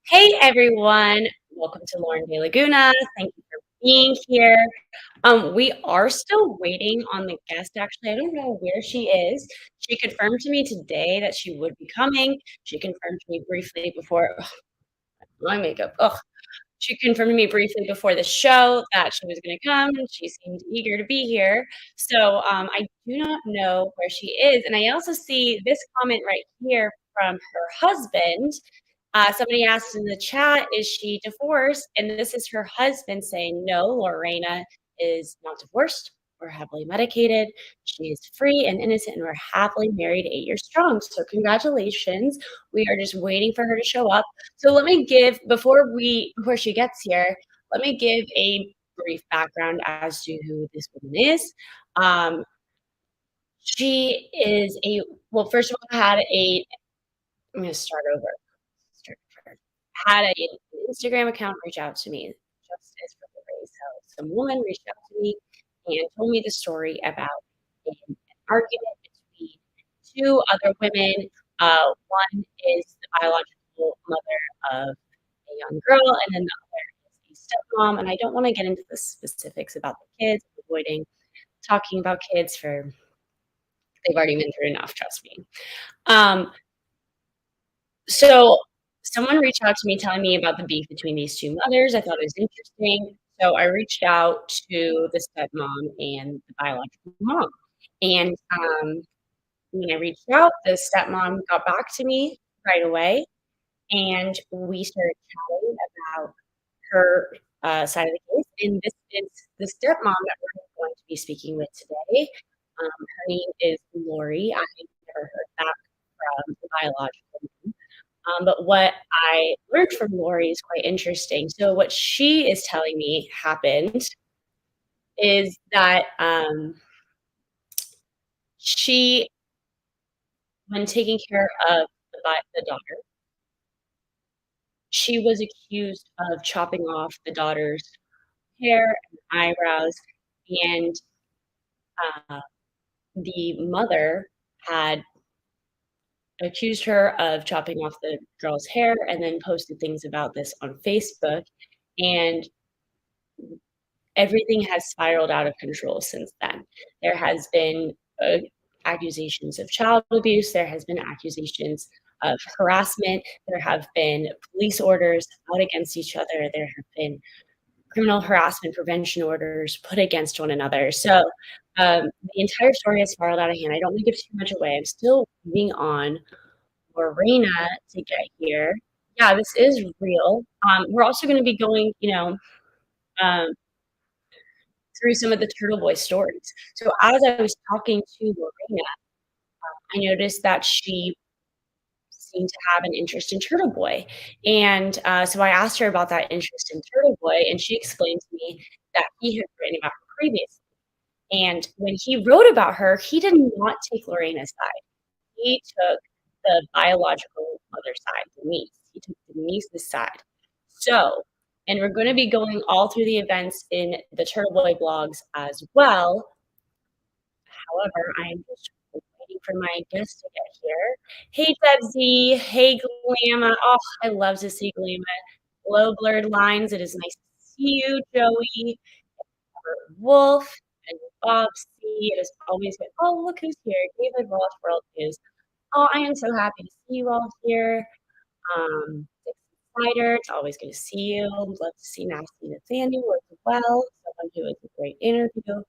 Hey everyone, welcome to Lauren De Laguna. Thank you for being here. We are still waiting on the guest. Actually, I don't know where she is. She confirmed to me today that she would be coming. She confirmed to me briefly before my makeup. Ugh. She confirmed to me briefly before the show that she was going to come. And she seemed eager to be here. So I do not know where she is. And I also see this comment right here from her husband. Somebody asked in the chat, is she divorced? And this is her husband saying, no, Lorrayna is not divorced or heavily medicated. She is free and innocent, and we're happily married 8 years strong. So, congratulations. We are just waiting for her to show up. So, let me give, before she gets here, let me give a brief background as to who this woman is. Um, she is well, first of all, I'm going to start over. Had an Instagram account reach out to me just as recently. So some woman reached out to me and told me the story about an argument between two other women. One is the biological mother of a young girl, and then the other is a stepmom. And I don't want to get into the specifics about the kids, avoiding talking about kids for they've already been through enough, trust me. Um, So someone reached out to me telling me about the beef between these two mothers. I thought it was interesting. So I reached out to the stepmom and the biological mom. And when I reached out, the stepmom got back to me right away. And we started chatting about her side of the case. And this is the stepmom that we're going to be speaking with today. Her name is Lori. I never heard back from the biological mom. But what I learned from Lori is quite interesting. So what she is telling me happened is that she, when taking care of the daughter, she was accused of chopping off the daughter's hair and eyebrows, and uh, the mother had accused her of chopping off the girl's hair and then posted things about this on Facebook. And everything has spiraled out of control since then. There has been accusations of child abuse. There has been accusations of harassment. There have been police orders out against each other. There have been criminal harassment prevention orders put against one another. So the entire story has spiraled out of hand. I don't want to give too much away. I'm still waiting on Lorrayna to get here. Yeah, this is real. We're also going to be going, um, through some of the Turtleboy stories. So as I was talking to Lorrayna, I noticed that she seemed to have an interest in Turtleboy. And so I asked her about that interest in Turtleboy, and she explained to me that he had written about her previously. And when he wrote about her, he did not take Lorrayna's side. He took the biological mother side, Denise. He took Denise's side. So, and we're going to be going all through the events in the Turtleboy blogs as well. However, I am just waiting for my guest to get here. Hey, Debsy. Hey, Glamma. Oh, I love to see Glamma. Low blurred lines. It is nice to see you, Joey. Wolf and Bobsy. It is always good. Oh, look who's here. David Roth World News. Oh, I am so happy to see you all here. Dixon it's always good to see you. Love to see Nasty Nathaniel as well, someone who is a great interview.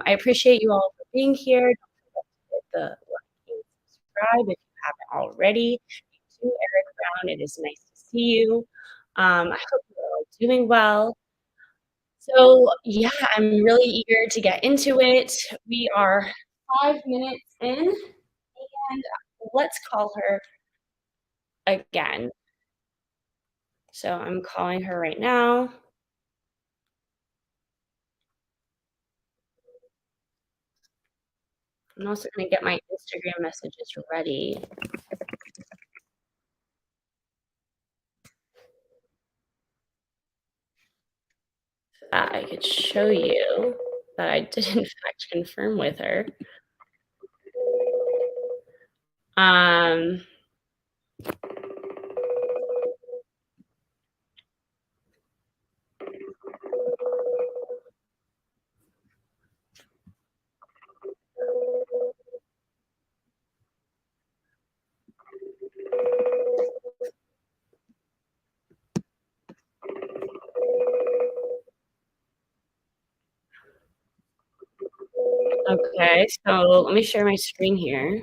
I appreciate you all for being here. Don't forget to hit the like and subscribe if you haven't already. You too, Eric Brown. It is nice to see you. I hope you're all doing well. So, yeah, I'm really eager to get into it. We are 5 minutes in, and let's call her again. So I'm calling her right now. I'm also going to get my Instagram messages ready. So that I could show you that I did in fact confirm with her. Okay, so let me share my screen here.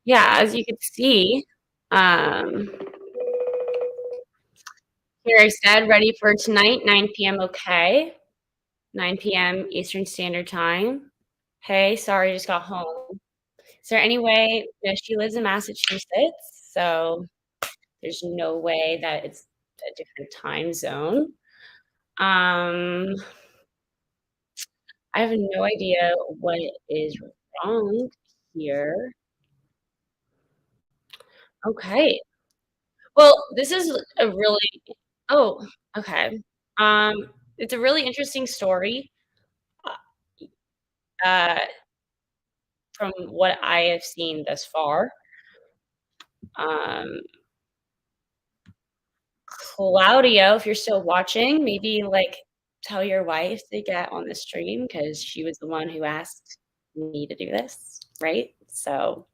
Yeah, as you can see, um, here I said ready for tonight, 9 PM, okay. 9 PM Eastern Standard Time. Hey, sorry, just got home. Is there any way no, she lives in Massachusetts, so there's no way that it's a different time zone. Um, I have no idea what is wrong here. Okay. Well, this is a really oh, okay. Um, it's a really interesting story, uh, from what I have seen thus far. Um, Claudio, if you're still watching, maybe, like, tell your wife to get on the stream because she was the one who asked me to do this, right? So,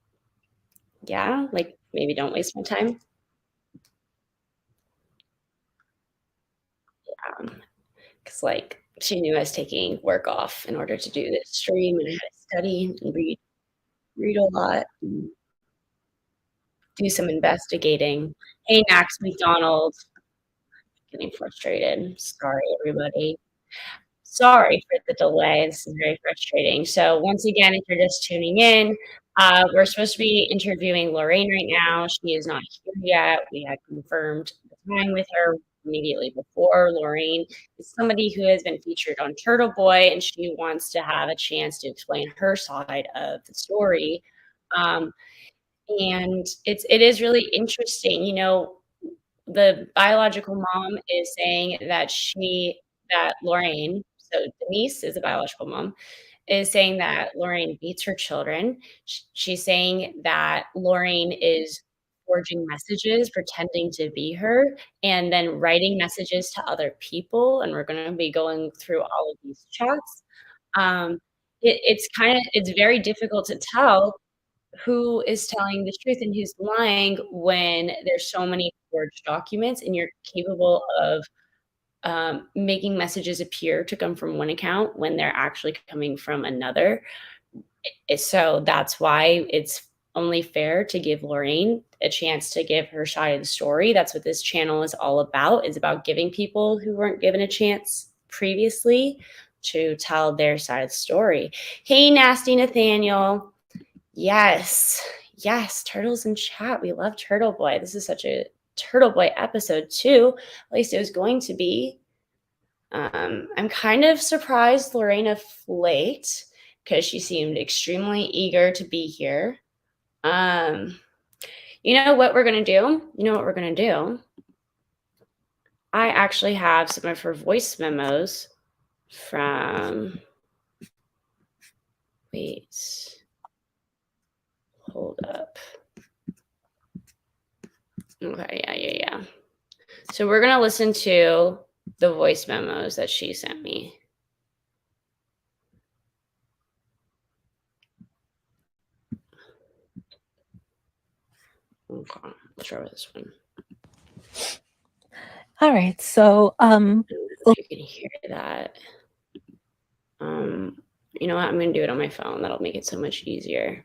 yeah, like, maybe don't waste my time. Because like, she knew I was taking work off in order to do this stream, and I had to study and read a lot and do some investigating. Hey, Max McDonald. Getting frustrated. Sorry, everybody. Sorry for the delay. This is very frustrating. So once again, if you're just tuning in, we're supposed to be interviewing Lorraine right now. She is not here yet. We had confirmed the time with her immediately before. Lorraine is somebody who has been featured on Turtleboy, and she wants to have a chance to explain her side of the story. Um, and it is really interesting. You know, the biological mom is saying that that Lorraine, so Denise is a biological mom, is saying that Lorraine beats her children. She's saying that Lorraine is forging messages, pretending to be her, and then writing messages to other people, and we're gonna be going through all of these chats. Um, it's very difficult to tell who is telling the truth and who's lying when there's so many forged documents and you're capable of making messages appear to come from one account when they're actually coming from another. So that's why it's only fair to give Lorraine a chance to give her side of the story. That's what this channel is all about. It's about giving people who weren't given a chance previously to tell their side of the story. Hey, Nasty Nathaniel. Yes. Yes, turtles in chat. We love Turtle Boy. This is such a Turtle Boy episode too. At least it was going to be. I'm kind of surprised Lorrayna flaked because she seemed extremely eager to be here. Um, you know what we're gonna do? You know what we're gonna do? I actually have some of her voice memos from. Wait. Hold up. Okay, yeah. So we're gonna listen to the voice memos that she sent me. Okay, let's try with this one. All right, so If you can hear that. You know what? I'm gonna do it on my phone. That'll make it so much easier.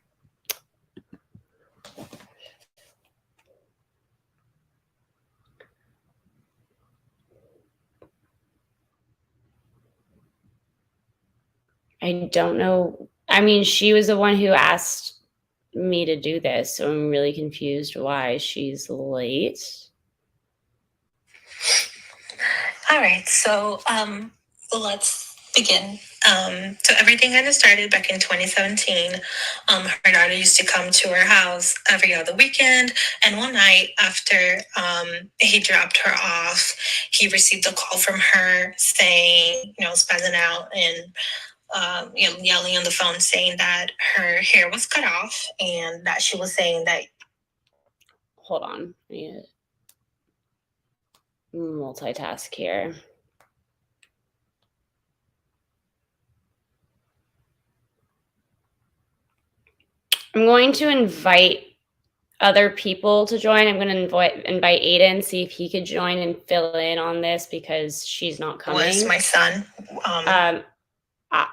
I don't know. I mean, she was the one who asked me to do this, so I'm really confused why she's late. all right, so let's begin. So everything kind of started back in 2017. Her daughter used to come to her house every other weekend, and one night after he dropped her off, he received a call from her saying, spazzing out and yelling on the phone, saying that her hair was cut off and that she was saying that. Hold on. I need to multitask here. I'm going to invite other people to join. I'm going to invite Aiden, see if he could join and fill in on this because she's not coming. Was my son.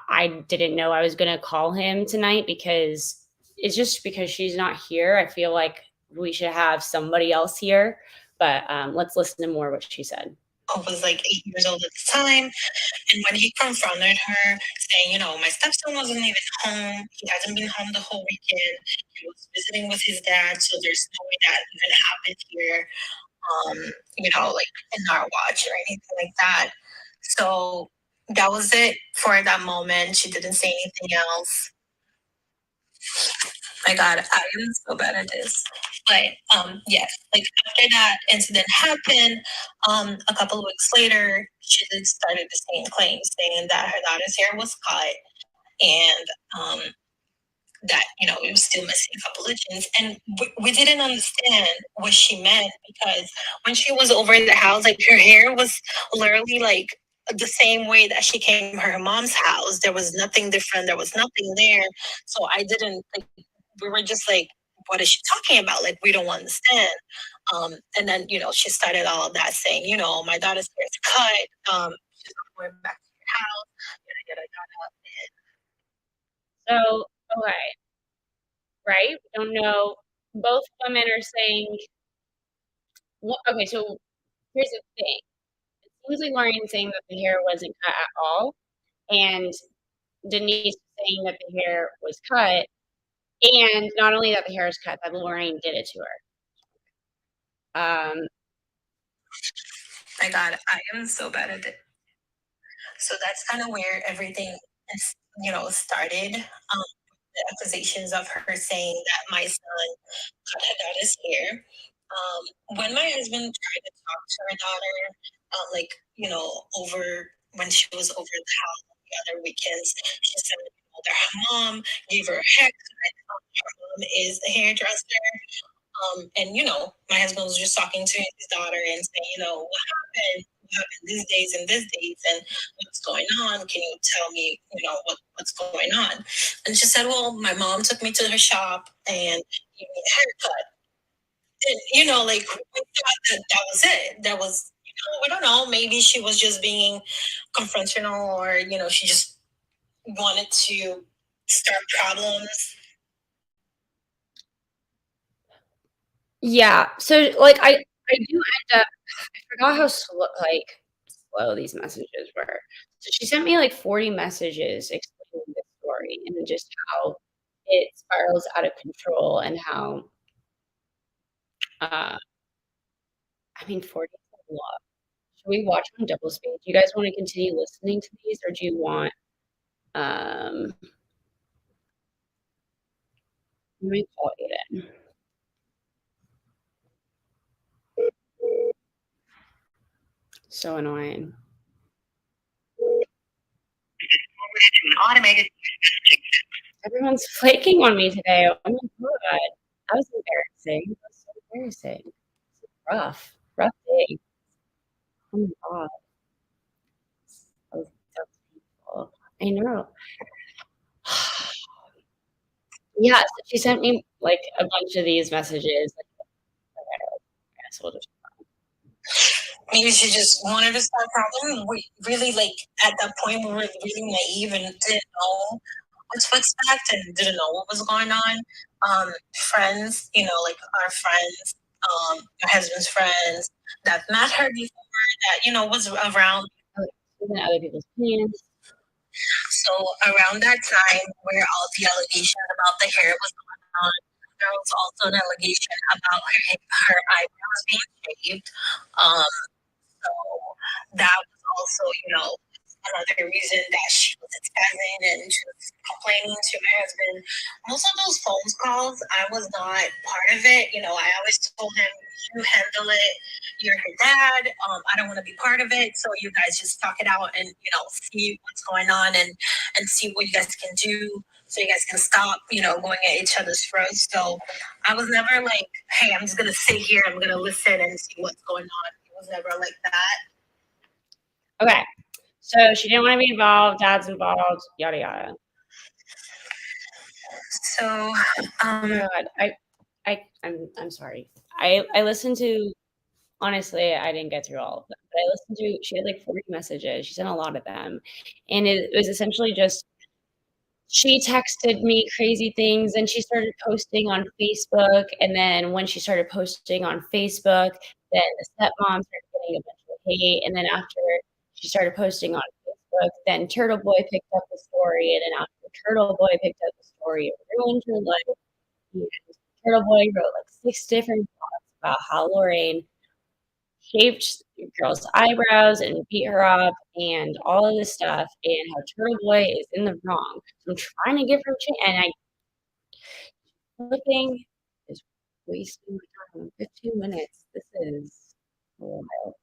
I didn't know I was gonna call him tonight because it's just because she's not here. I feel like we should have somebody else here, but let's listen to more what she said. Was like 8 years old at the time. And when he confronted her, saying, my stepson wasn't even home, he hasn't been home the whole weekend, he was visiting with his dad, so there's no way that even happened here, like in our watch or anything like that. So that was it for that moment. She didn't say anything else. My God, I am so bad at this. But yes, like after that incident happened, a couple of weeks later, she then started the same claim, saying that her daughter's hair was cut and that it was still missing a couple of jeans, and we didn't understand what she meant because when she was over at the house, like her hair was literally like the same way that she came to her mom's house. There was nothing different. There was nothing there. So I didn't like. We were just like, what is she talking about? Like we don't understand. And then she started all of that saying, my daughter's hair is cut. She's not going back to your house. Yada yada yada. So, okay, right? We don't know. Both women are saying, well, okay, so here's the thing. It seems like Lorraine's saying that the hair wasn't cut at all, and Denise saying that the hair was cut, and not only that the hair is cut, that Lorraine did it to her. My God, I am so bad at it. So that's kind of where everything is, started. The accusations of her saying that my son cut her daughter's hair. When my husband tried to talk to her daughter, like, over when she was over at the house on the other weekends, she said that her mom gave her a haircut. Her mom is a hairdresser. And my husband was just talking to his daughter and saying, what happened? What happened these days and these days and what's going on? Can you tell me, what's going on? And she said, well, my mom took me to her shop and gave me a haircut. And like we thought that was it. That was, we don't know. Maybe she was just being confrontational, or she just wanted to start problems. Yeah. So like I do end up I forgot how slow these messages were. So she sent me like 40 messages explaining this story and just how it spirals out of control and how uh 40 is a lot. Should we watch on double speed? Do you guys want to continue listening to these or do you want um let me call Aiden. So annoying. Automated. Everyone's flaking on me today. Oh my god. That was embarrassing. That was so embarrassing. Rough. Rough day. Oh my god. That was painful. I know. Yeah, so she sent me like a bunch of these messages. Like, okay, I guess we'll just Maybe she just wanted to start problem. We really like at that point we were really naive and didn't know what to expect and didn't know what was going on. Friends, like our friends, our husband's friends that met her before, that was around. even other people's opinions. So around that time, where all the allegations about the hair was going on, there was also an allegation about her eyebrows being shaved. Um, So that was also, another reason that she was attending and she was complaining to my husband. Most of those phone calls, I was not part of it. I always told him, you handle it. You're her dad. I don't want to be part of it. So you guys just talk it out and, see what's going on and see what you guys can do so you guys can stop, going at each other's throats. So I was never like, hey, I'm just going to sit here. I'm going to listen and see what's going on. It was never like that. Okay. So she didn't want to be involved, dad's involved, yada yada. So Oh my god. I'm sorry. I listened to honestly, I didn't get through all of them, but I listened to she had, like, 40 messages, she sent a lot of them, and it was essentially just she texted me crazy things, and she started posting on Facebook, and then when she started posting on Facebook, then the stepmom started getting a bunch of hate, and then after she started posting on Facebook, then Turtleboy picked up the story, and then after Turtleboy picked up the story, it ruined her life, and Turtleboy wrote, like, 6 different blogs about how Lorraine shaved the girl's eyebrows and beat her up and all of this stuff, and how Turtleboy is in the wrong. So I'm trying to give her a and I flipping is wasting my time. 15 minutes. This is wild.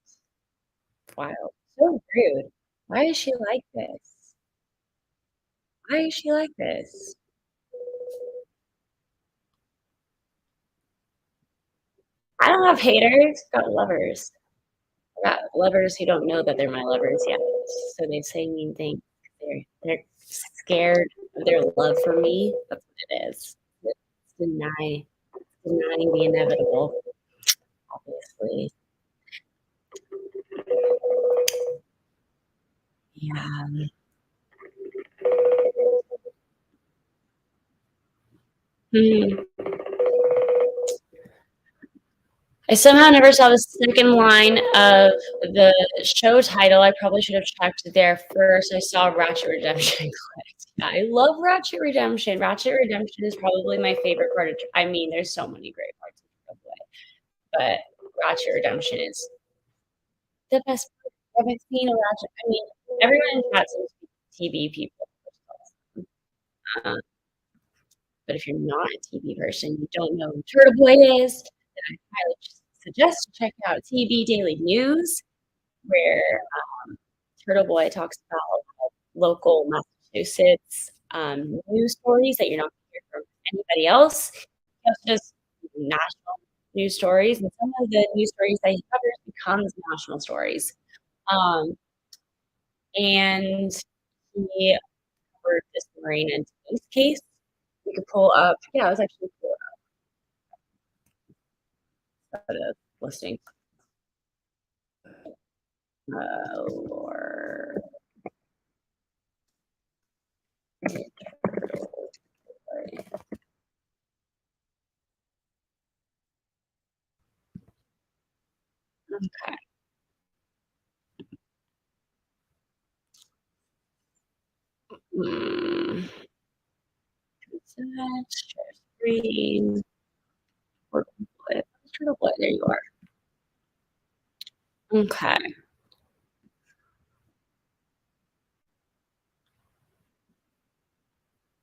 Wild. So rude. Why is she like this? Why is she like this? I don't have haters, I got lovers. I got lovers who don't know that they're my lovers yet. So they say mean things. They're scared of their love for me. That's what it is. It's denying the inevitable, obviously. Yeah. Mhm. I somehow never saw the second line of the show title. I probably should have checked there first. I saw Ratchet Redemption clicked. Yeah, I love Ratchet Redemption. Ratchet Redemption is probably my favorite part of I mean, there's so many great parts of Turtleboy, but Ratchet Redemption is the best part. I haven't seen a Ratchet I mean, everyone in chat seems to be TV people. Um, but if you're not a TV person, you don't know who Turtleboy is, then I highly suggest to check out TV Daily News, where Turtleboy talks about local Massachusetts news stories that you're not going to hear from anybody else. He also does national news stories, and some of the news stories that he covers becomes national stories. Um, and he covered this Lorrayna and Denise case. We could pull up. Yeah, it was actually cool listening. Or okay. Hmm. Share screen. Turtleboy. There you are. Okay.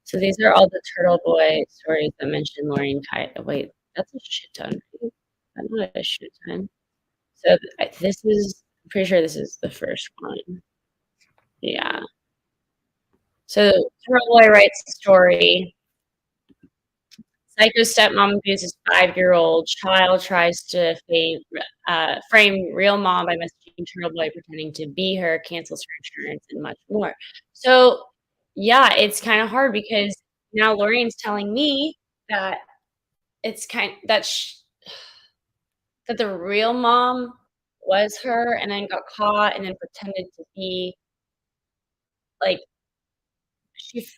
So these are all the Turtleboy stories that mention Lorraine Kite. Wait, that's a shit ton. Right? That's not a shit ton. So this is, I'm pretty sure this is the first one. Yeah. So Turtleboy writes the story. Psycho stepmom abuses 5-year-old child, tries to frame real mom by messaging Turtleboy pretending to be her, cancels her insurance, and much more. So, yeah, it's kind of hard because now Lorraine's telling me that it's kind that that the real mom was her and then got caught and then pretended to be like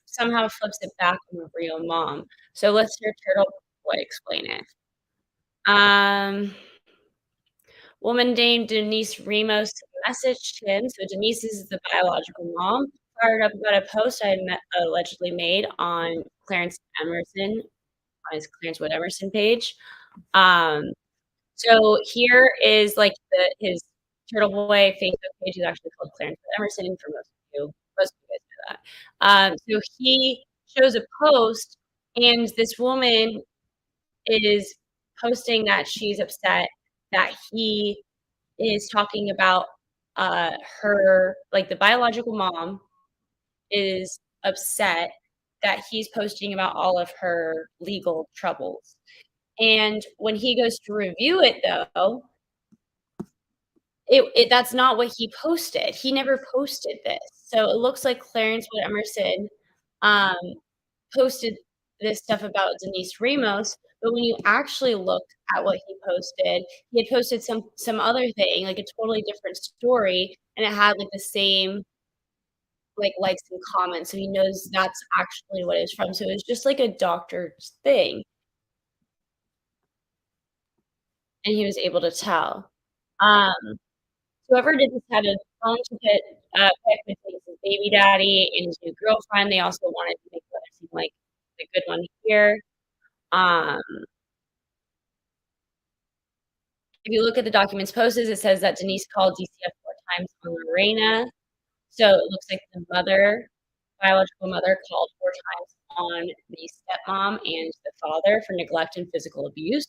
somehow flips it back on the real mom. So let's hear Turtleboy explain it. Um, Woman named Denise Ramos messaged him. So Denise is the biological mom. Fired up about a post I had allegedly made on Clarence Emerson, on his Clarence Wood Emerson page. Um, so here is like his Turtleboy Facebook page is actually called Clarence Wood Emerson for most of you guys know that. So he shows a post, and this woman is posting that she's upset that he is talking about her, like the biological mom is upset that he's posting about all of her legal troubles. And when he goes to review it, though, that's not what he posted. He never posted this. So it looks like Clarence Wood Emerson um, posted this stuff about Denise Ramos, But when you actually looked at what he had posted some other thing, like a totally different story, and it had, like, the same, like, likes and comments, so he knows that's actually what it's from, so it was just like a doctor's thing, and he was able to tell. Um, Whoever did this had a bone to pick between his baby daddy and his new girlfriend. They also wanted to make Leonard seem like the good one here. Um, if you look at the documents posted, it says that Denise called DCF 4 times on Lorrayna. So it looks like the biological mother called 4 times on the stepmom and the father for neglect and physical abuse.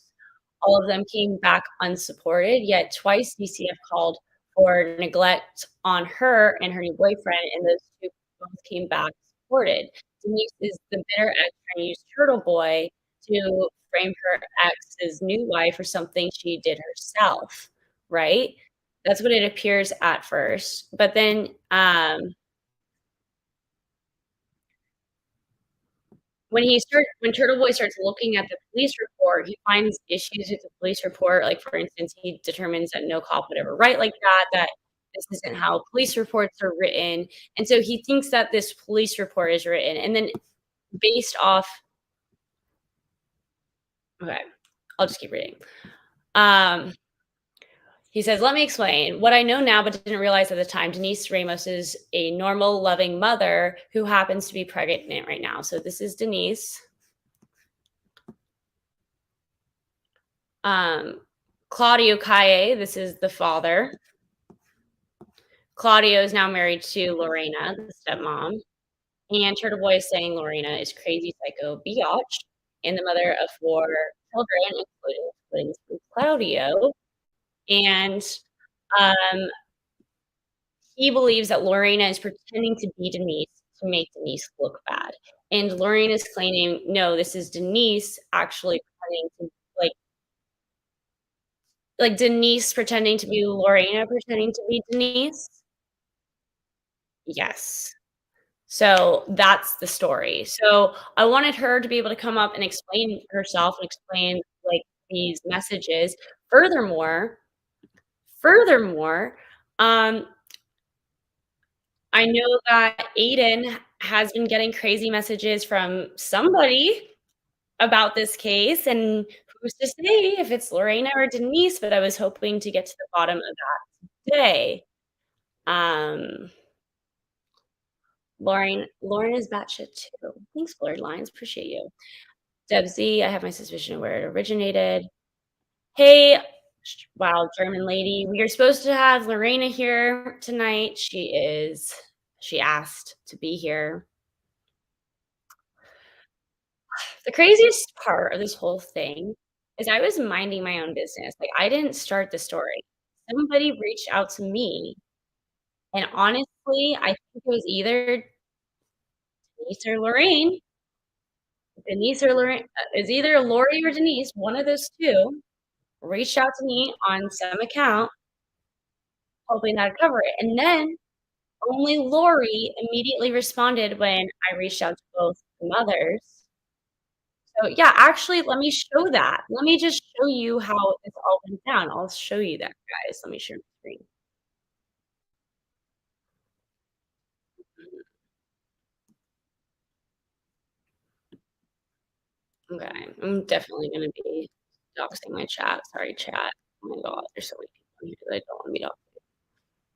All of them came back unsupported, yet twice DCF called for neglect on her and her new boyfriend, and those 2 both came back supported. Denise is the bitter ex trying to use Turtleboy to frame her ex's new wife for something she did herself, right? That's what it appears at first, but then, when Turtleboy starts looking at the police report, he finds issues with the police report, like, for instance, he determines that no cop would ever write like that, that this isn't how police reports are written, and so he thinks that this police report is written, and then based off okay, I'll just keep reading. Um, he says, "Let me explain. What I know now but didn't realize at the time, Denise Ramos is a normal, loving mother who happens to be pregnant right now." So this is Denise. Um, Claudio Calle, this is the father. Claudio is now married to Lorrayna, the stepmom. And Turtleboy is saying Lorrayna is crazy psycho biatch and the mother of 4 children, including twins with Claudio. And um, he believes that Lorrayna is pretending to be Denise to make Denise look bad. And Lorraine is claiming, no, this is Denise actually pretending to like Denise pretending to be Lorrayna pretending to be Denise. Yes. So that's the story. So I wanted her to be able to come up and explain herself and explain, like, these messages. Furthermore furthermore, um, I know that Aiden has been getting crazy messages from somebody about this case, and who's to say if it's Lorraine or Denise, but I was hoping to get to the bottom of that today. Um, Lauren is batshit too. Thanks, Blurred Lines, appreciate you. Deb Z, I have my suspicion of where it originated. Hey, wow, German lady, we are supposed to have Lorraine here tonight. She asked to be here. The craziest part of this whole thing is I was minding my own business. Like, I didn't start the story. Somebody reached out to me, and honestly, I think it was either Denise or Lorraine. Denise or Lorraine, it's either Lori or Denise, one of those 2 reached out to me on some account, hoping that I'd cover it, and then only Lori immediately responded when I reached out to both the mothers. So, yeah, actually, let me show that. Let me just show you how this all went down. I'll show you that, guys. Let me share my screen. Okay, I'm definitely gonna be doxing my chat. Sorry, chat. Oh my god, there's so many people in here that I don't wanna be doxed.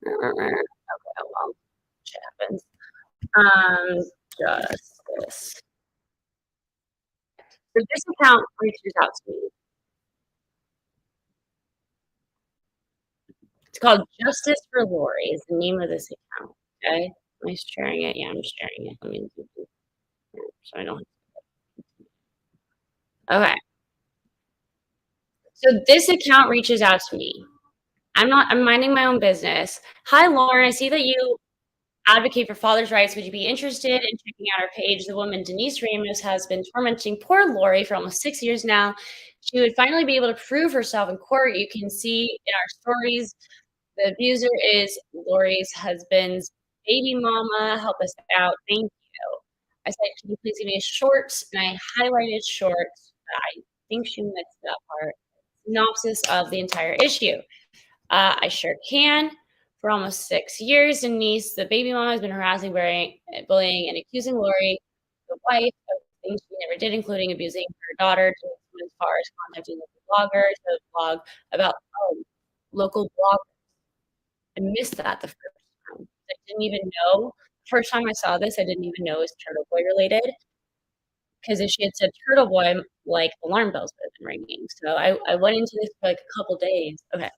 Okay, well, shit happens. Justice. So this account reaches out to me. It's called Justice for Lori is the name of this account, okay? Am I sharing it? Yeah, I'm sharing it. Let me so I don't okay. So this account reaches out to me. I'm minding my own business. "Hi, Lauren, I see that you advocate for fathers' rights. Would you be interested in checking out our page? The woman Denise Ramos has been tormenting poor Lori for almost 6 years now. She would finally be able to prove herself in court. You can see in our stories the abuser is Lori's husband's baby mama. Help us out. Thank you." I said, "Can you please give me a short?" And I highlighted short. I think she missed that part. Synopsis of the entire issue. I sure can. For almost 6 years, Denise, the baby mama, has been harassing, bullying, and accusing Lori, the wife, of things she never did, including abusing her daughter, to as far as contacting local bloggers to blog about local bloggers. I missed that the first time. I didn't even know. First time I saw this, I didn't even know it was Turtleboy related. Because if she had said Turtleboy, like, alarm bells would have been ringing. So I went into this for like a couple days. Okay.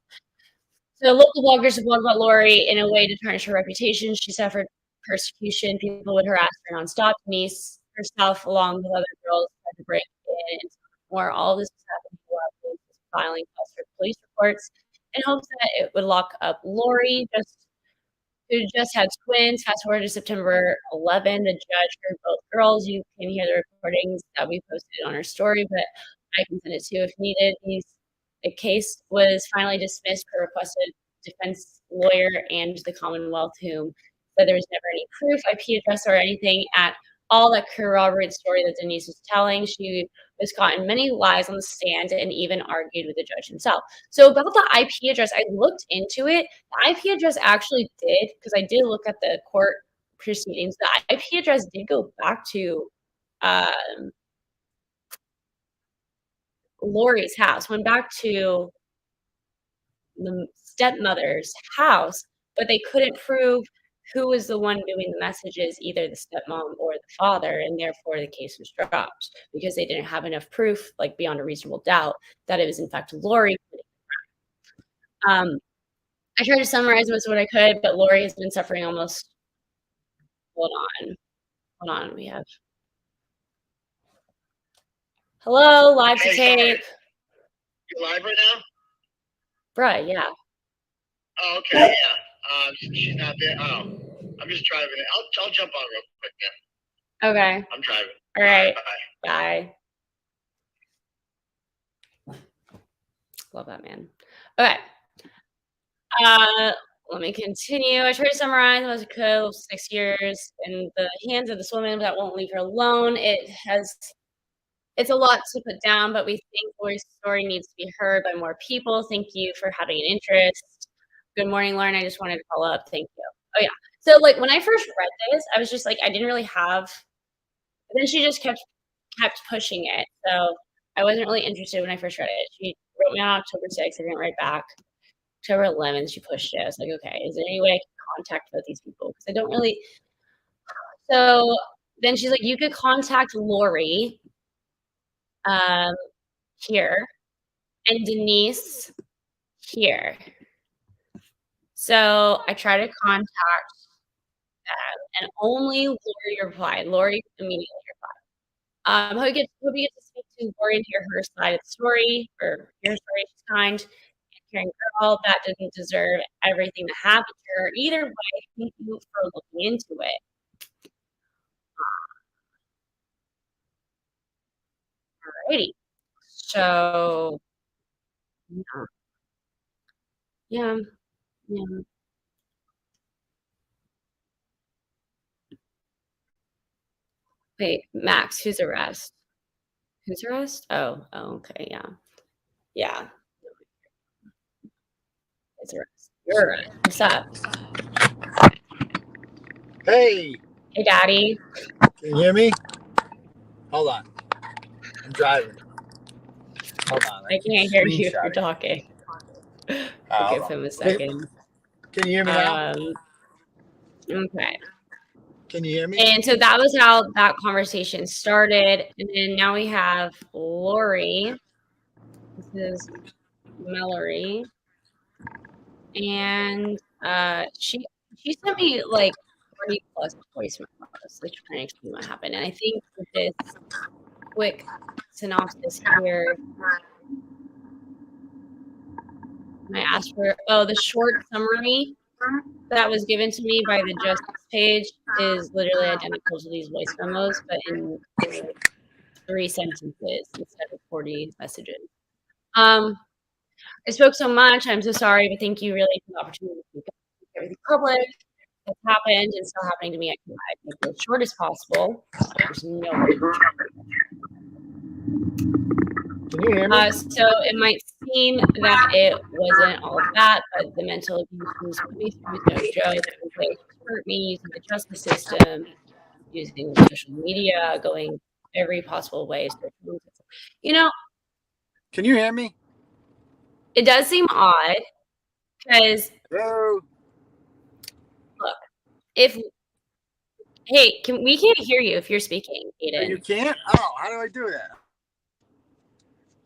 So local bloggers have blogged about Lori in a way to tarnish her reputation. She suffered persecution. People would harass her nonstop. Denise herself, along with other girls, tried to break in and more. All of this was happening while police was filing false police reports in hopes that it would lock up Lori, who just had twins. Fast forward to September 11, the judge heard both girls. You can hear the recordings that we posted on our story, but I can send it to you if needed. The case was finally dismissed per requested defense lawyer and the Commonwealth, whom said there was never any proof, IP address, or anything at all that corroborates the story that Denise was telling. She was caught in many lies on the stand and even argued with the judge himself. So about the IP address, I looked into it. The IP address actually did, because I did look at the court proceedings, the IP address did go back to Lori's house, went back to the stepmother's house, but they couldn't prove who was the one doing the messages, either the stepmom or the father, and therefore the case was dropped because they didn't have enough proof, like beyond a reasonable doubt, that it was in fact Lori. I tried to summarize most of what I could, but Lori has been suffering almost. Hold on. We have. Hello, live to tape. You're live right now? Bruh, yeah. Oh, okay, yeah. She's not there. Oh, I'm just driving. I'll jump on real quick then. Okay. I'm driving. All right. Bye. Love that man. Okay. Let me continue. I tried to summarize as I could. 6 years in the hands of this woman that won't leave her alone. It's a lot to put down, but we think Lori's story needs to be heard by more people. Thank you for having an interest. Good morning, Lauren. I just wanted to follow up. Thank you. Oh yeah. So like when I first read this, I was just like, I didn't really have. But then she just kept pushing it. So I wasn't really interested when I first read it. She wrote me on October 6th. I didn't write back. October 11th, she pushed it. I was like, okay, is there any way I can contact both these people? Because I don't really. So then she's like, you could contact Lori here and Denise here. So I try to contact them, and only Lori replied. Lori immediately replied. Hope you get to speak to Lori and hear her side of the story, or your story. She's kind, caring girl that didn't deserve everything that happened to her. Either way, thank you for looking into it. Alrighty. So yeah. Wait, Max, who's arrest? Who's arrest? Oh, okay, yeah. Yeah. It's arrest. You're arrest. What's up? Hey, Daddy. can you hear me? Hold on. I'm driving. Hold on. I can't hear you if you're talking. I'll give him a second. Can you hear me now? Okay. Can you hear me? And so that was how that conversation started. And then now we have Lori. This is Mallory. And she sent me like 40 plus voice memos, like trying to explain what happened. And I think with this quick synopsis here, I asked for the short summary that was given to me by the Justice page is literally identical to these voice memos, but in 3 sentences instead of 40 messages. I spoke so much. I'm so sorry, but thank you really for the opportunity to speak everything public. It's happened and still happening to me. I can make it as short as possible. There's no Can you hear me? So it might seem that it wasn't all that, but the mental abuse he was put me through was no joke. It was ways to hurt me using the justice system, using social media, going every possible way. You know, Can you hear me? it does seem odd because Hello? look, if hey, we can't hear you if you're speaking, Oh, you Aiden. can't? Oh, how do I do that?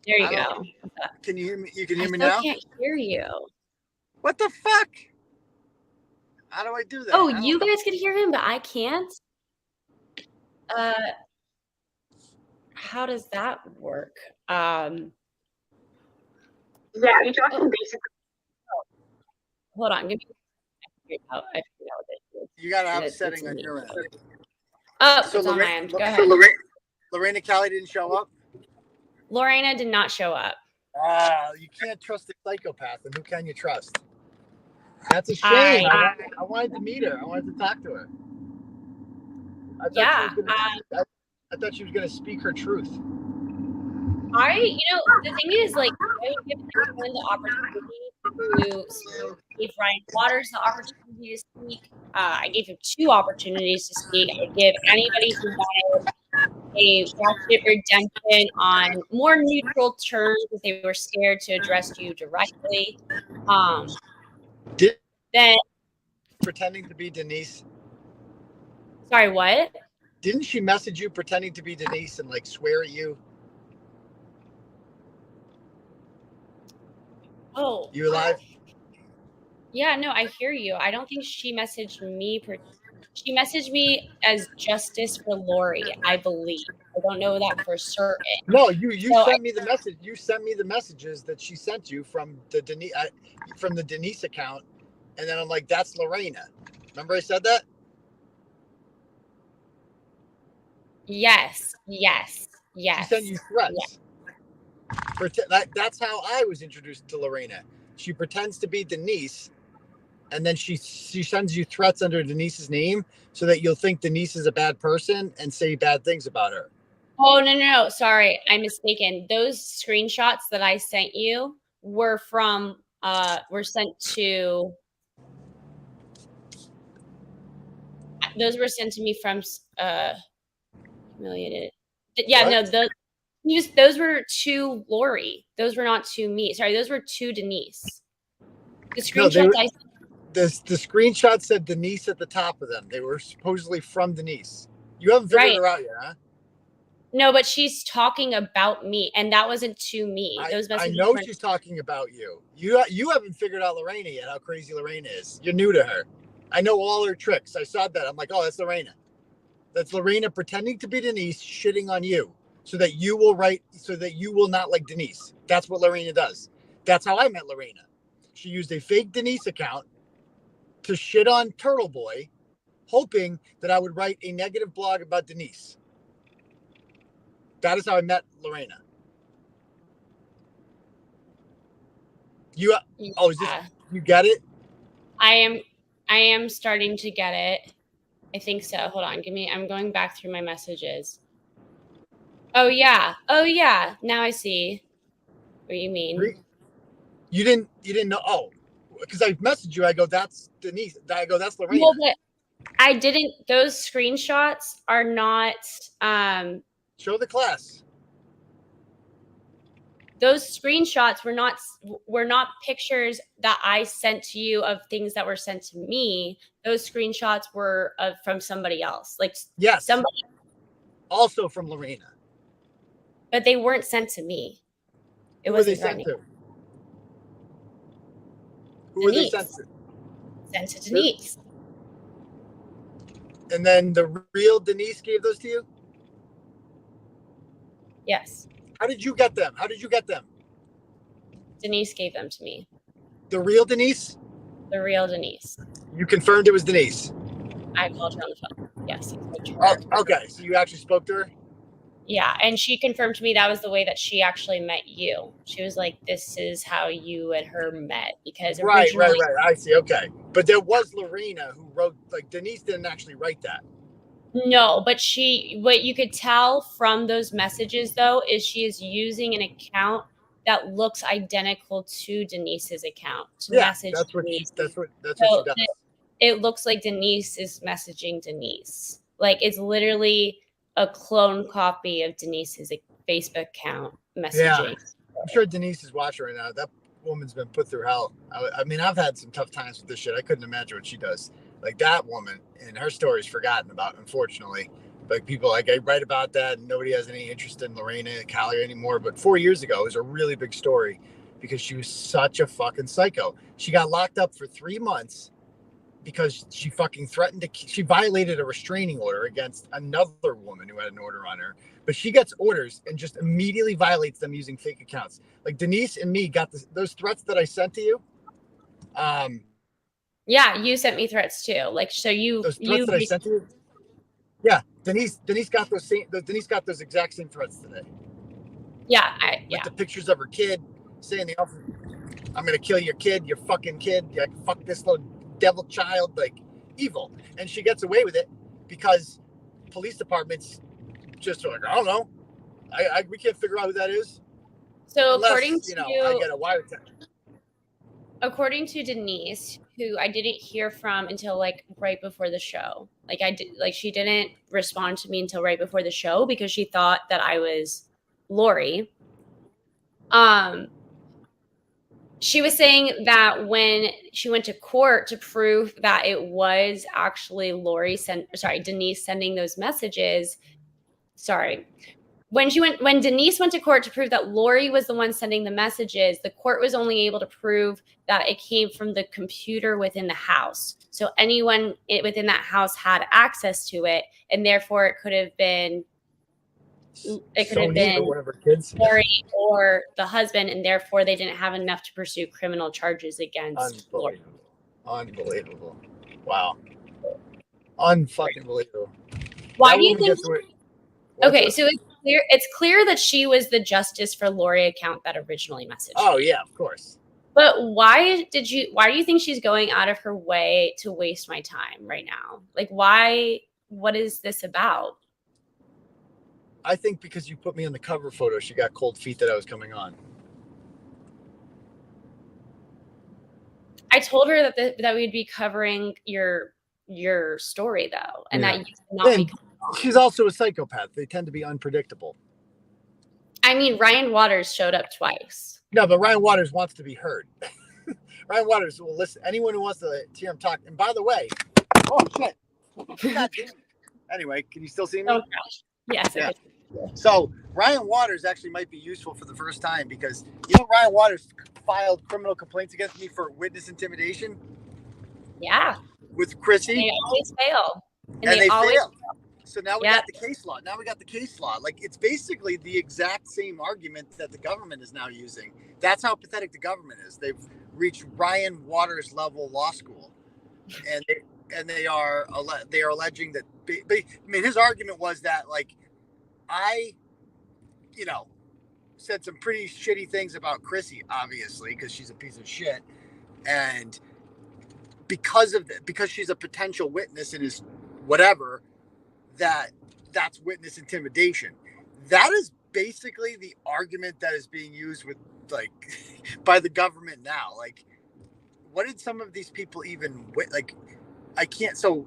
There you go. Can you hear me? You can hear I me still now? can't hear you. What the fuck? How do I do that? Oh, you guys can hear him, but I can't? How does that work? Yeah, you talk to basically. Hold on, give me I figured out what it is. You gotta have a It's setting on me. your end. Oh, So it's on my end. Go ahead. So Lorrayna Calle didn't show up? Lorrayna did not show up. You can't trust a psychopath, and who can you trust? That's a shame. I wanted to meet her. I wanted to talk to her. I thought she was gonna speak her truth. The thing is, like, I would give anyone the opportunity to speak. I gave Ryan Waters the opportunity to speak. I gave him 2 opportunities to speak. I would give anybody who wanted a ratchet redemption on more neutral terms if they were scared to address you directly. Then pretending to be Denise. Sorry, what? Didn't she message you pretending to be Denise and like swear at you? Oh, you alive? Yeah, no, I hear you. I don't think she messaged me. She messaged me as justice for Lori, I believe. I don't know that for certain. No, you sent me the message. You sent me the messages that she sent you from the Denise account, and then I'm like, that's Lorrayna. Remember I said that? Yes. She sent you threats. Yes. That's how I was introduced to Lorrayna. She pretends to be Denise, and then she sends you threats under Denise's name so that you'll think Denise is a bad person and say bad things about her. Oh, no. Sorry, I'm mistaken. Those screenshots that I sent you were sent to. Those were sent to me from humiliated. Yeah, what? No, those were to Lori. Those were not to me. Sorry, those were to Denise. The screenshots the screenshot said Denise at the top of them. They were supposedly from Denise. You haven't figured her out yet, huh? No, but she's talking about me, and that wasn't to me. Those messages. I know she's talking about you. You haven't figured out Lorrayna yet. How crazy Lorrayna is. You're new to her. I know all her tricks. I saw that. I'm like, oh, that's Lorrayna. That's Lorrayna pretending to be Denise, shitting on you, so that you will not like Denise. That's what Lorrayna does. That's how I met Lorrayna. She used a fake Denise account to shit on Turtleboy, hoping that I would write a negative blog about Denise. That is how I met Lorrayna. You get it? I am starting to get it. I think so. Hold on, I'm going back through my messages. Oh yeah. Now I see what you mean. You didn't know. Oh, because I messaged you. I go, that's Denise. I go, that's Lorrayna. No, but I didn't. Those screenshots are not. Show the class. Those screenshots were not pictures that I sent to you of things that were sent to me. Those screenshots were from somebody else. Like somebody. Also from Lorrayna. But they weren't sent to me. Who were they sent to? Who were they sent to? Sent to Denise. And then the real Denise gave those to you? Yes. How did you get them? Denise gave them to me. The real Denise? The real Denise. You confirmed it was Denise? I called her on the phone. Yes. Okay. So you actually spoke to her? Yeah. And she confirmed to me that was the way that she actually met you. She was like, this is how you and her met. Because originally... Right. I see. Okay. But there was Lorrayna who wrote, like, Denise didn't actually write that. No, but what you could tell from those messages, though, is she is using an account that looks identical to Denise's account to Yeah, message that's what Denise. she does. It looks like Denise is messaging Denise. Like, it's literally a clone copy of Denise's Facebook account messaging. I'm sure Denise is watching right now. That woman's been put through hell. I mean, I've had some tough times with this shit. I couldn't imagine what she does. Like, that woman, and her story's forgotten about, unfortunately. Like, people, like, I write about that, and nobody has any interest in Lorrayna and Calle anymore. But 4 years ago, it was a really big story because she was such a fucking psycho. She got locked up for 3 months because she fucking threatened to, she violated a restraining order against another woman who had an order on her. But she gets orders and just immediately violates them using fake accounts. Like, Denise and me got those threats that I sent to you. Yeah, you sent me threats too. Like, so those threats that I sent to you. Yeah, Denise got those exact same threats today. Yeah, with the pictures of her kid saying the officer, I'm gonna kill your kid, your fucking kid, like, fuck this little devil child, like, evil. And she gets away with it because police departments just are like, I don't know, we can't figure out who that is. So unless, according to I get a wiretap. According to Denise, who I didn't hear from until like right before the show. She didn't respond to me until right before the show because she thought that I was Lori. She was saying that when she went to court to prove that it was actually Denise sending those messages. When Denise went to court to prove that Lori was the one sending the messages, the court was only able to prove that it came from the computer within the house. So anyone within that house had access to it, and therefore it could have been Sony or one of her kids. Lori or the husband, and therefore they didn't have enough to pursue criminal charges against Lori. Unbelievable. Wow. Unfucking believable. Why do you think? Okay, so it's clear that she was the Justice for Lori account that originally messaged. Oh yeah, of course. But why do you think she's going out of her way to waste my time right now? Like, why? What is this about? I think because you put me on the cover photo, she got cold feet that I was coming on. I told her that we'd be covering your story though, and that you could not be. She's also a psychopath. They tend to be unpredictable. I mean, Ryan Waters showed up twice. No, but Ryan Waters wants to be heard. Ryan Waters will listen. Anyone who wants to hear him talk. And by the way, oh shit. Anyway, can you still see me? Oh gosh. Yes. Yeah. So Ryan Waters actually might be useful for the first time because Ryan Waters filed criminal complaints against me for witness intimidation. Yeah. With Chrissy. They always fail. And they fail. So now we got the case law. Like, it's basically the exact same argument that the government is now using. That's how pathetic the government is. They've reached Ryan Waters level law school, and they are alleging that. I mean, his argument was that, like, I, said some pretty shitty things about Chrissy, obviously, because she's a piece of shit, and because she's a potential witness in his whatever. That's witness intimidation. That is basically the argument that is being used with, like, by the government now. Like, what did some of these people even like? I can't. So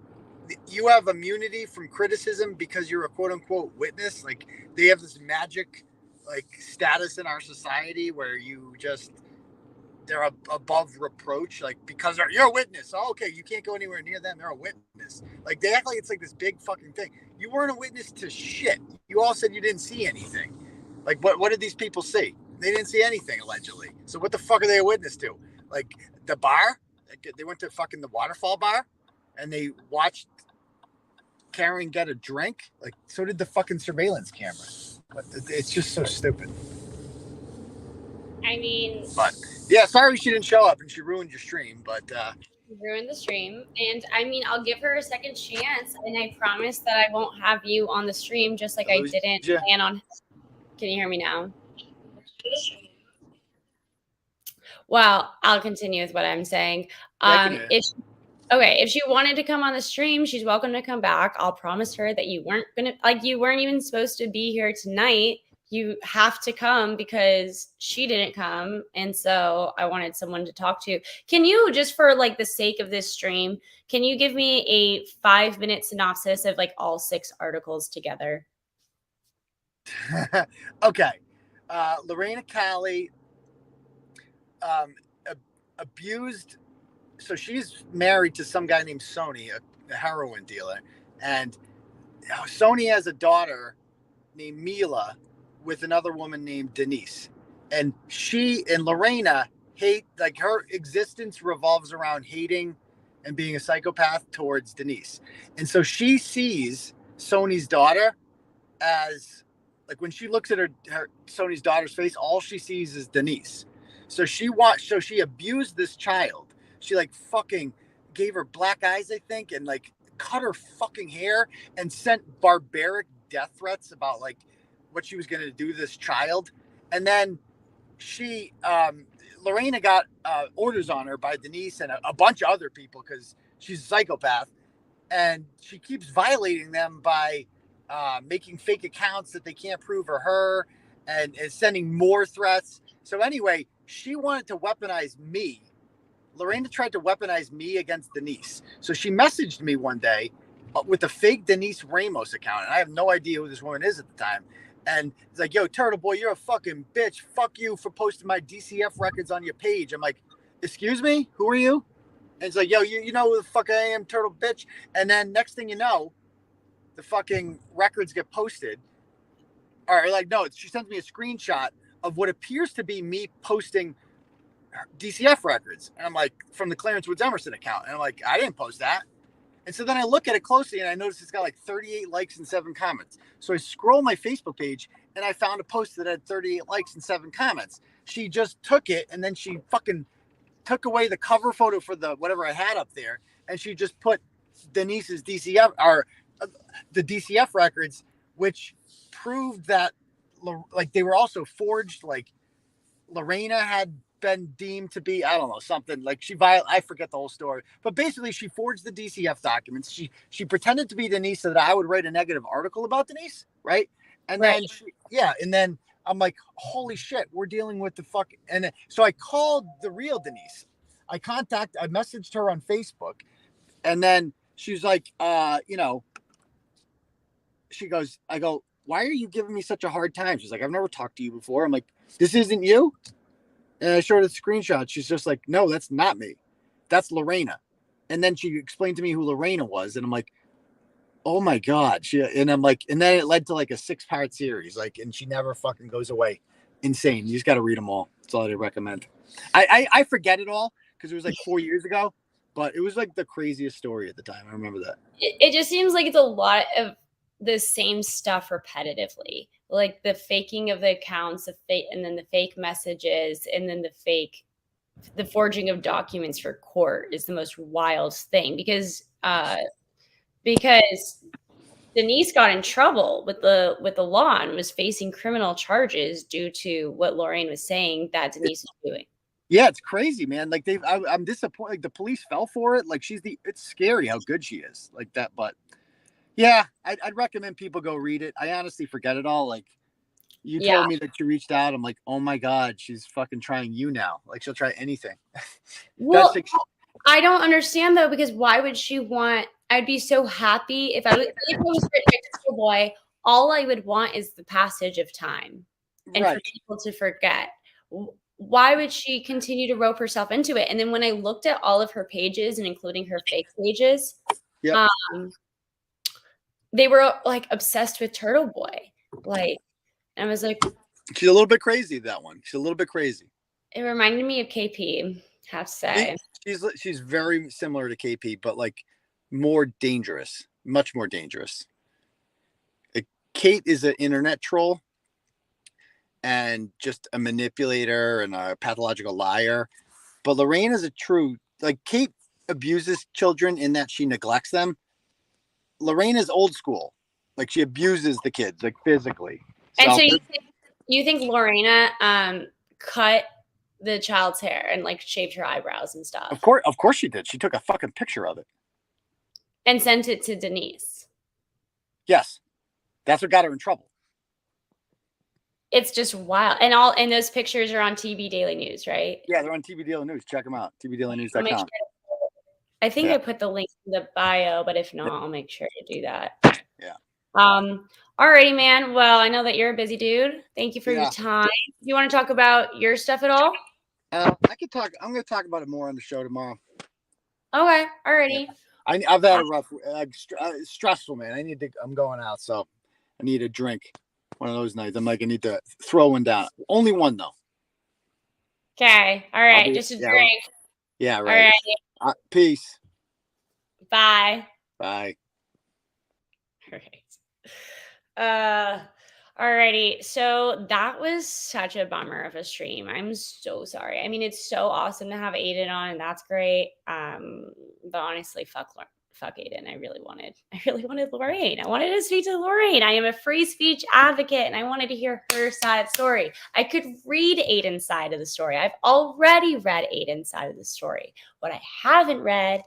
you have immunity from criticism because you're a quote unquote witness. Like, they have this magic, like, status in our society where they're above reproach, like, because you're a witness. Oh, okay, you can't go anywhere near them. They're a witness. Like, they act like it's like this big fucking thing. You weren't a witness to shit. You all said you didn't see anything. Like, what did these people see? They didn't see anything, allegedly. So what the fuck are they a witness to? Like, the bar? They went to fucking the Waterfall bar, and they watched Karen get a drink. Like, so did the fucking surveillance camera. But it's just so stupid. I mean, but yeah, sorry she didn't show up and she ruined your stream, but ruined the stream. And I mean, I'll give her a second chance, and I promise that I won't have you on the stream just like I didn't plan on. Can you hear me now? Well, I'll continue with what I'm saying. Okay, if she wanted to come on the stream, she's welcome to come back. I'll promise her that you weren't even supposed to be here tonight. You have to come because she didn't come, and so I wanted someone to talk to. Can you, just for like the sake of this stream, can you give me a 5-minute synopsis of like all 6 articles together? Okay. Lorrayna Calle abused. So she's married to some guy named Sony, a heroin dealer. And Sony has a daughter named Mila with another woman named Denise. And she and Lorrayna hate, like her existence revolves around hating and being a psychopath towards Denise. And so she sees Sony's daughter as, like, when she looks at her Sony's daughter's face, all she sees is Denise. So she abused this child. She like fucking gave her black eyes, I think, and like cut her fucking hair and sent barbaric death threats about like what she was going to do to this child. And then Lorrayna got orders on her by Denise and a bunch of other people because she's a psychopath, and she keeps violating them by making fake accounts that they can't prove are her, and is sending more threats. So anyway, she wanted to weaponize me. Lorrayna tried to weaponize me against Denise. So she messaged me one day with a fake Denise Ramos account, and I have no idea who this woman is at the time. And it's like, yo, Turtleboy, you're a fucking bitch. Fuck you for posting my DCF records on your page. I'm like, excuse me? Who are you? And it's like, yo, you know who the fuck I am, turtle bitch. And then next thing you know, the fucking records get posted. Or like, no, she sends me a screenshot of what appears to be me posting DCF records. And I'm like, from the Clarence Woods Emerson account. And I'm like, I didn't post that. And so then I look at it closely and I notice it's got like 38 likes and 7 comments. So I scroll my Facebook page and I found a post that had 38 likes and 7 comments. She just took it and then she fucking took away the cover photo for the whatever I had up there, and she just put Denise's DCF, or the DCF records, which proved that like they were also forged. Like Lorrayna had been deemed to be, I don't know, something like I forget the whole story, but basically she forged the DCF documents. She pretended to be Denise so that I would write a negative article about Denise, right? And Right. then and then I'm like, holy shit, we're dealing with the fuck. And so I called the real Denise. I messaged her on Facebook, and then she's like, she goes, I go, why are you giving me such a hard time? She's like, I've never talked to you before. I'm like, this isn't you? And I showed her the screenshot. She's just like, no, that's not me. That's Lorrayna. And then she explained to me who Lorrayna was. And I'm like, oh my God. And I'm like, and then it led to like a 6-part series. Like, and she never fucking goes away. Insane. You just got to read them all. That's all I recommend. I forget it all because it was like 4 years ago, but it was like the craziest story at the time. I remember that. It just seems like it's a lot of the same stuff repetitively, like the faking of the accounts, and then the fake messages, and then the forging of documents for court is the most wild thing because Denise got in trouble with the law and was facing criminal charges due to what Lorraine was saying that Denise was doing. Yeah, it's crazy, man. Like I'm disappointed. Like the police fell for it. Like it's scary how good she is like that. But yeah, I'd recommend people go read it. I honestly forget it all. Like you told me that you reached out. I'm like, oh my God, she's fucking trying you now. Like she'll try anything. Well, I don't understand though, because why would she want? I'd be so happy if I was Turtleboy. All I would want is the passage of time and for people to forget. Why would she continue to rope herself into it? And then when I looked at all of her pages, and including her fake pages, they were like obsessed with Turtleboy. Like, I was like, she's a little bit crazy. That one. She's a little bit crazy. It reminded me of KP. Have to say, she's very similar to KP, but like more dangerous, much more dangerous. Kate is an internet troll and just a manipulator and a pathological liar. But Lorrayna is a true, like Kate abuses children in that she neglects them. Lorrayna is old school. Like she abuses the kids, like physically. And so you think Lorrayna cut the child's hair and like shaved her eyebrows and stuff. Of course she did. She took a fucking picture of it and sent it to Denise. Yes, that's what got her in trouble. It's just wild, and those pictures are on TV Daily News, right? Yeah, they're on TV Daily News. Check them out. TVDailyNews.com. I think I put the link in the bio, but if not, I'll make sure to do that. Yeah. Alrighty, man. Well, I know that you're a busy dude. Thank you for your time. Do you want to talk about your stuff at all? I could talk. I'm going to talk about it more on the show tomorrow. Okay. Alrighty. Yeah. I've had a rough, stressful, man. I'm going out, so I need a drink. One of those nights. I'm like, I need to throw one down. Only one though. Okay. All right. Just a drink. Yeah. Right. All right. Peace. Bye. Bye. All right. Alrighty. So that was such a bummer of a stream. I'm so sorry. I mean, it's so awesome to have Aiden on, and that's great. But honestly, fuck Aiden. I really wanted Lorrayna. I wanted to speak to Lorrayna. I am a free speech advocate, and I wanted to hear her side of the story. I could read Aiden's side of the story. I've already read Aiden's side of the story. What I haven't read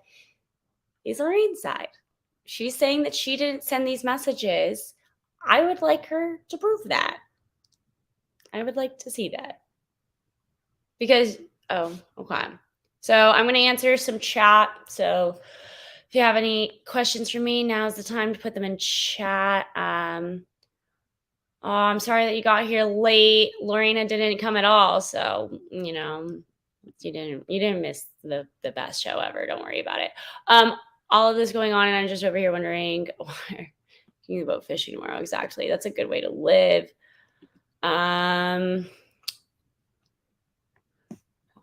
is Lorrayna's side. She's saying that she didn't send these messages. I would like her to prove that. I would like to see that. Because, okay. So I'm going to answer some chat. So if you have any questions for me, now's the time to put them in chat. I'm sorry that you got here late. Lorrayna didn't come at all. So, you didn't miss the best show ever. Don't worry about it. All of this going on, and I'm just over here wondering, thinking about fishing tomorrow. Exactly. That's a good way to live.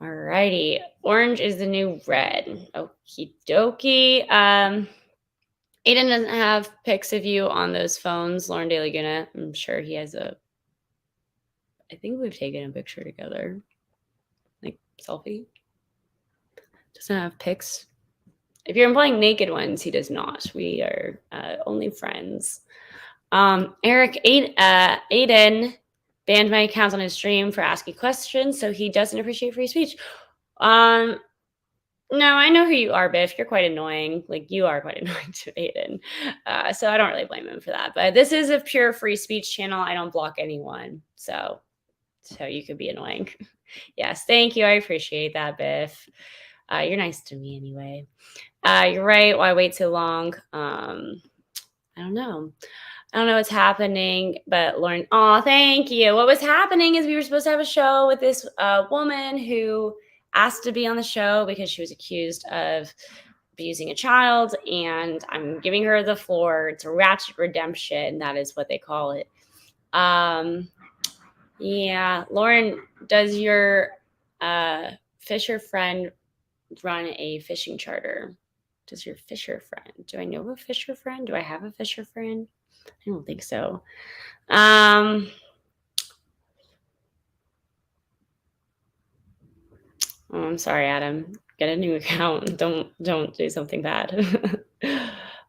Alrighty. Orange is the new red. Okie dokie. Aiden doesn't have pics of you on those phones, Lauren De Laguna. I'm sure he has I think we've taken a picture together. Like selfie. Doesn't have pics. If you're implying naked ones, he does not. We are only friends. Eric, Aiden banned my account on his stream for asking questions, so he doesn't appreciate free speech. No, I know who you are, Biff. You're quite annoying. Like, you are quite annoying to Aiden. So I don't really blame him for that. But this is a pure free speech channel. I don't block anyone. So you could be annoying. Yes, thank you. I appreciate that, Biff. You're nice to me anyway. You're right. Why wait so long? I don't know. I don't know what's happening, but Lauren, thank you. What was happening is we were supposed to have a show with this woman who asked to be on the show because she was accused of abusing a child, and I'm giving her the floor. It's a ratchet redemption. That is what they call it. Yeah. Lauren, does your fisher friend run a fishing charter? Does your fisher friend? Do I know a fisher friend? Do I have a fisher friend? I don't think so. I'm sorry, Adam. Get a new account. Don't do something bad.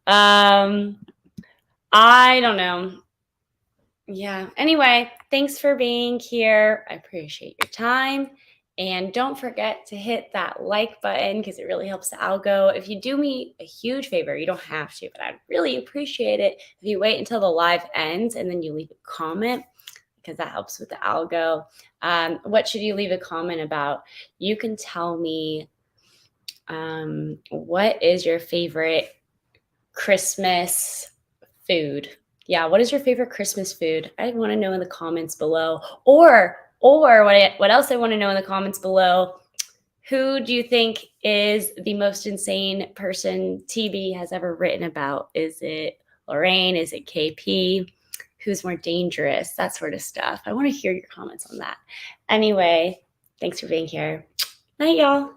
I don't know. Yeah. Anyway, thanks for being here. I appreciate your time. And don't forget to hit that like button because it really helps the algo. If you do me a huge favor, you don't have to, but I'd really appreciate it if you wait until the live ends and then you leave a comment because that helps with the algo. What should you leave a comment about? You can tell me what is your favorite Christmas food? Yeah, what is your favorite Christmas food? I want to know in the comments below. Or what else I want to know in the comments below, who do you think is the most insane person TB has ever written about? Is it Lorraine? Is it KP? Who's more dangerous? That sort of stuff. I want to hear your comments on that. Anyway, thanks for being here. Night, y'all.